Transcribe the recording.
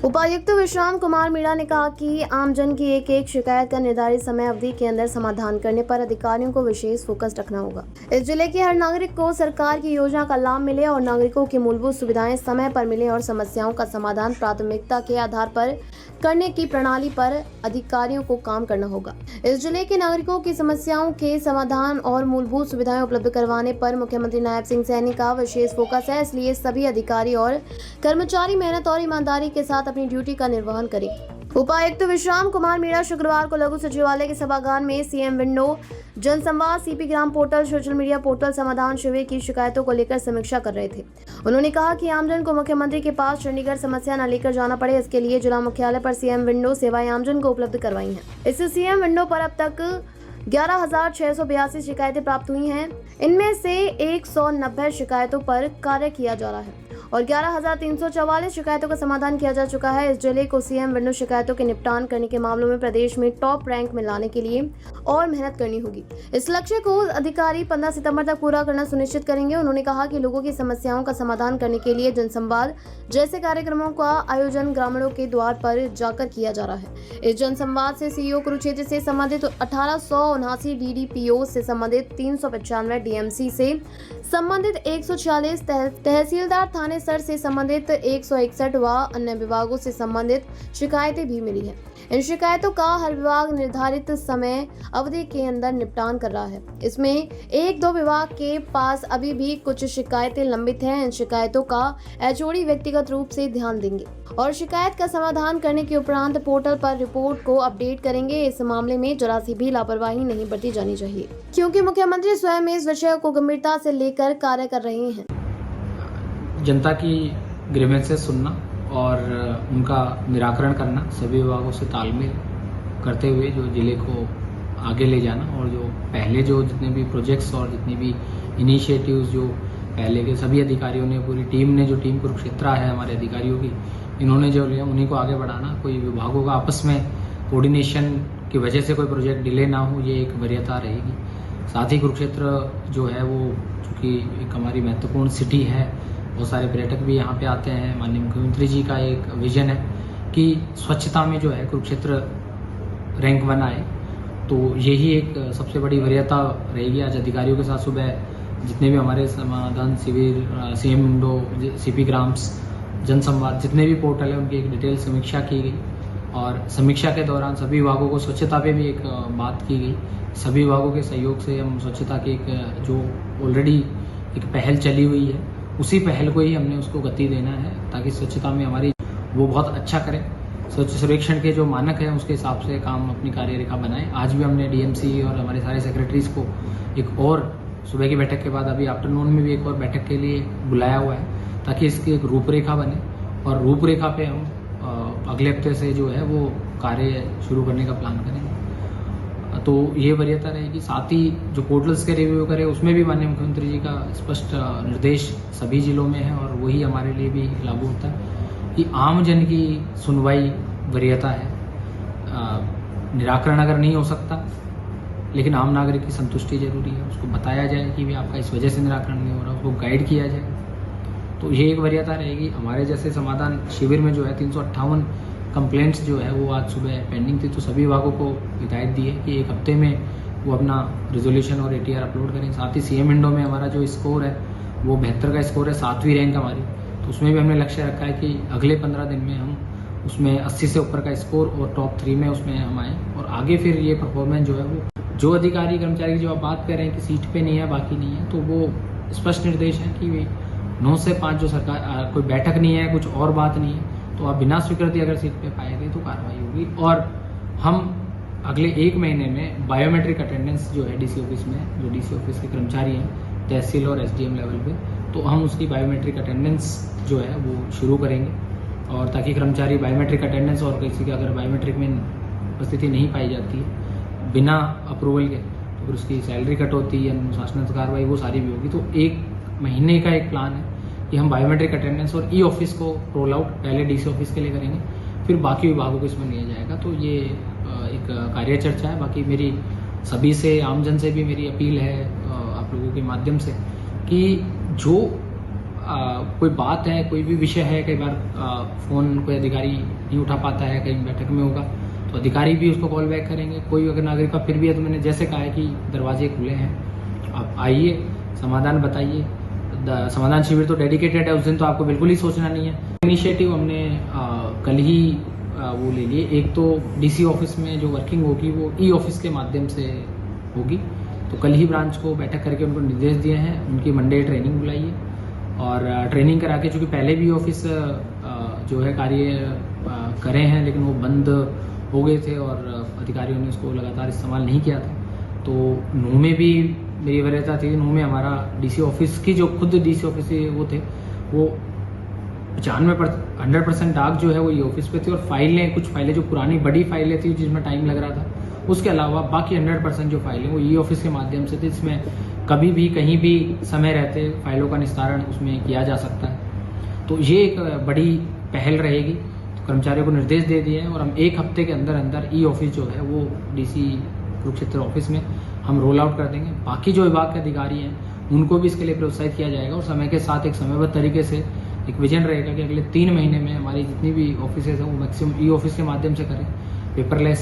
उपायुक्त विश्राम कुमार मीणा ने कहा कि आमजन की एक एक शिकायत का निर्धारित समय अवधि के अंदर समाधान करने पर अधिकारियों को विशेष फोकस रखना होगा। इस जिले के हर नागरिक को सरकार की योजना का लाभ मिले और नागरिकों की मूलभूत सुविधाएं समय पर मिले और समस्याओं का समाधान प्राथमिकता के आधार पर करने की प्रणाली पर अधिकारियों को काम करना होगा। इस जिले के नागरिकों की समस्याओं के समाधान और मूलभूत सुविधाएं उपलब्ध करवाने पर मुख्यमंत्री नायब सिंह सैनी का विशेष फोकस है। इसलिए सभी अधिकारी और कर्मचारी मेहनत और ईमानदारी के साथ अपनी ड्यूटी का निर्वहन करें। उपायुक्त विश्राम कुमार मीणा शुक्रवार को लघु सचिवालय के सभागार में सीएम विंडो, जनसंवाद, सीपी ग्राम पोर्टल, सोशल मीडिया पोर्टल समाधान शिविर की शिकायतों को लेकर समीक्षा कर रहे थे। उन्होंने कहा कि आमजन को मुख्यमंत्री के पास चंडीगढ़ समस्या न लेकर जाना पड़े, इसके लिए जिला मुख्यालय पर सीएम विंडो सेवाएं आमजन को उपलब्ध करवाई हैं। इससे सीएम विंडो पर अब तक 11,682 शिकायतें प्राप्त हुई हैं। इनमें से 190 शिकायतों पर कार्य किया जा रहा है और 11,344 शिकायतों का समाधान किया जा चुका है। इस जिले को सीएम विंडो शिकायतों के निपटान करने के मामलों में प्रदेश में टॉप रैंक में लाने के लिए और मेहनत करनी होगी। इस लक्ष्य को अधिकारी 15 सितंबर तक पूरा करना सुनिश्चित करेंगे। उन्होंने कहा कि लोगों की समस्याओं का समाधान करने के लिए जनसंवाद जैसे कार्यक्रमों का आयोजन ग्रामीणों के द्वार पर जाकर किया जा रहा है। इस जनसंवाद से सीईओ कुरुक्षेत्र से संबंधित 1879 डीडीपीओ से संबंधित 395 डीएमसी से संबंधित 146 तहसीलदार थाने सर से संबंधित 161 व अन्य विभागों से संबंधित शिकायतें भी मिली हैं। इन शिकायतों का हर विभाग निर्धारित समय अवधि के अंदर निपटान कर रहा है। इसमें 1-2 विभाग के पास अभी भी कुछ शिकायतें लंबित हैं। इन शिकायतों का एचओडी व्यक्तिगत रूप से ध्यान देंगे और शिकायत का समाधान करने के उपरांत पोर्टल पर रिपोर्ट को अपडेट करेंगे। इस मामले में जरा सी भी लापरवाही नहीं बरती जानी चाहिए, क्योंकि मुख्यमंत्री स्वयं इस विषय को गंभीरता से लेकर कार्य कर रहे हैं। जनता की ग्रीवेंसेस सुनना और उनका निराकरण करना, सभी विभागों से तालमेल करते हुए जो जिले को आगे ले जाना और जो पहले जो जितने भी प्रोजेक्ट्स और जितने भी इनिशिएटिव्स जो पहले के सभी अधिकारियों ने, पूरी टीम ने, जो टीम कुरुक्षेत्र है हमारे अधिकारियों की, इन्होंने जो लिया उन्हीं को आगे बढ़ाना। कोई विभागों का आपस में कोऑर्डिनेशन की वजह से कोई प्रोजेक्ट डिले ना हो, ये एक वरीयता रहेगी। साथ ही कुरुक्षेत्र जो है वो चूँकि एक हमारी महत्वपूर्ण सिटी है, बहुत सारे पर्यटक भी यहाँ पे आते हैं। माननीय मुख्यमंत्री जी का एक विजन है कि स्वच्छता में जो है कुरुक्षेत्र रैंक 1 आए, तो यही एक सबसे बड़ी वरीयता रहेगी। आज अधिकारियों के साथ सुबह जितने भी हमारे समाधान शिविर, सीएम विंडो, सीपी ग्राम्स, जनसंवाद, जितने भी पोर्टल है उनकी एक डिटेल समीक्षा की गई और समीक्षा के दौरान सभी विभागों को स्वच्छता पे भी एक बात की गई। सभी विभागों के सहयोग से हम स्वच्छता की एक जो ऑलरेडी एक पहल चली हुई है, उसी पहल को ही हमने उसको गति देना है ताकि स्वच्छता में हमारी वो बहुत अच्छा करें। स्वच्छ सर्वेक्षण के जो मानक हैं उसके हिसाब से काम अपनी कार्यरेखा बनाएं। आज भी हमने डीएमसी और हमारे सारे सेक्रेटरीज को एक और सुबह की बैठक के बाद अभी आफ्टरनून में भी एक और बैठक के लिए बुलाया हुआ है ताकि इसकी एक रूपरेखा बने और रूपरेखा पे हम अगले हफ्ते से जो है वो कार्य शुरू करने का प्लान करेंगे। तो ये वरीयता रहेगी। साथ ही जो पोर्टल्स के रिव्यू करें उसमें भी माननीय मुख्यमंत्री जी का स्पष्ट निर्देश सभी जिलों में है और वही हमारे लिए भी लागू होता है कि आम जन की सुनवाई वरीयता है। निराकरण अगर नहीं हो सकता, लेकिन आम नागरिक की संतुष्टि जरूरी है। उसको बताया जाए कि भी आपका इस वजह से निराकरण नहीं हो रहा, उसको गाइड किया जाए, तो ये एक वरीयता रहेगी। हमारे जैसे समाधान शिविर में जो है 358 कंप्लेंट्स जो है वो आज सुबह पेंडिंग थी, तो सभी विभागों को हिदायत दी है कि एक हफ्ते में वो अपना रिजोल्यूशन और एटीआर अपलोड करें। साथ ही सीएम विंडो में हमारा जो स्कोर है वो 72 का स्कोर है, 7वीं रैंक हमारी, तो उसमें भी हमने लक्ष्य रखा है कि अगले 15 दिन में हम उसमें 80 से ऊपर का स्कोर और टॉप 3 में उसमें हम आए और आगे फिर ये परफॉर्मेंस जो है वो जो अधिकारी कर्मचारी की जो आप बात कर रहे हैं कि सीट पे नहीं है, बाकी नहीं है, तो वो स्पष्ट निर्देश है कि 9 से 5 जो सरकार कोई बैठक नहीं है, कुछ और बात नहीं है, तो आप बिना स्वीकृति अगर सीट पे पाए गए तो कार्रवाई होगी। और हम अगले 1 महीने में बायोमेट्रिक अटेंडेंस जो है डीसी ऑफिस में, जो डीसी ऑफिस के कर्मचारी हैं तहसील और एसडीएम लेवल पे, तो हम उसकी बायोमेट्रिक अटेंडेंस जो है वो शुरू करेंगे और ताकि कर्मचारी बायोमेट्रिक अटेंडेंस और किसी का अगर बायोमेट्रिक में उपस्थिति नहीं पाई जाती है बिना अप्रूवल के, तो फिर उसकी सैलरी कट होती है, अनुशासनात्मक कार्रवाई वो सारी भी होगी। तो 1 महीने का एक प्लान है कि हम बायोमेट्रिक अटेंडेंस और ई ऑफिस को रोल आउट पहले डीसी ऑफिस के लिए करेंगे, फिर बाकी विभागों को इसमें लिया जाएगा। तो ये एक कार्य चर्चा है। बाकी मेरी सभी से, आमजन से भी मेरी अपील है आप लोगों के माध्यम से कि जो कोई बात है, कोई भी विषय है, कई बार फ़ोन कोई अधिकारी नहीं उठा पाता है, कहीं बैठक में होगा तो अधिकारी भी उसको कॉल बैक करेंगे। कोई अगर नागरिक का फिर भी है तो मैंने जैसे कहा है कि दरवाजे खुले हैं, आप आइए, समाधान बताइए। समाधान शिविर तो डेडिकेटेड है, उस दिन तो आपको बिल्कुल ही सोचना नहीं है। इनिशिएटिव हमने कल ही वो ले लिए। एक तो डीसी ऑफिस में जो वर्किंग होगी वो ई ऑफिस के माध्यम से होगी, तो कल ही ब्रांच को बैठक करके उनको निर्देश दिए हैं, उनकी मंडे ट्रेनिंग बुलाइए और ट्रेनिंग करा के, चूँकि पहले भी ऑफिस जो है कार्य करे हैं लेकिन वो बंद हो गए थे और अधिकारियों ने उसको लगातार इस्तेमाल नहीं किया था। तो नूह में भी मेरी वरीयता थी, नूह में हमारा डीसी ऑफिस की जो खुद डीसी ऑफिस वो थे वो 100% डाक जो है वो ये ऑफिस पे थी और फाइलें, कुछ फाइलें जो पुरानी बड़ी फाइलें थी जिसमें टाइम लग रहा था, उसके अलावा बाकी 100% जो फाइलें वो ई ऑफिस के माध्यम से थी, जिसमें कभी भी कहीं भी समय रहते फाइलों का निस्तारण उसमें किया जा सकता है। तो ये एक बड़ी पहल रहेगी, तो कर्मचारियों को निर्देश दे दिए हैं और हम एक हफ्ते के अंदर अंदर ई ऑफिस जो है वो डीसी कुरुक्षेत्र ऑफिस में हम रोल आउट कर देंगे। बाकी जो विभाग के अधिकारी हैं उनको भी इसके लिए प्रोत्साहित किया जाएगा और समय के साथ एक समयबद्ध तरीके से एक विजन रहेगा कि अगले 3 महीने में हमारी जितनी भी ऑफिसेज हैं वो मैक्सिमम ई ऑफिस के माध्यम से करें, पेपरलेस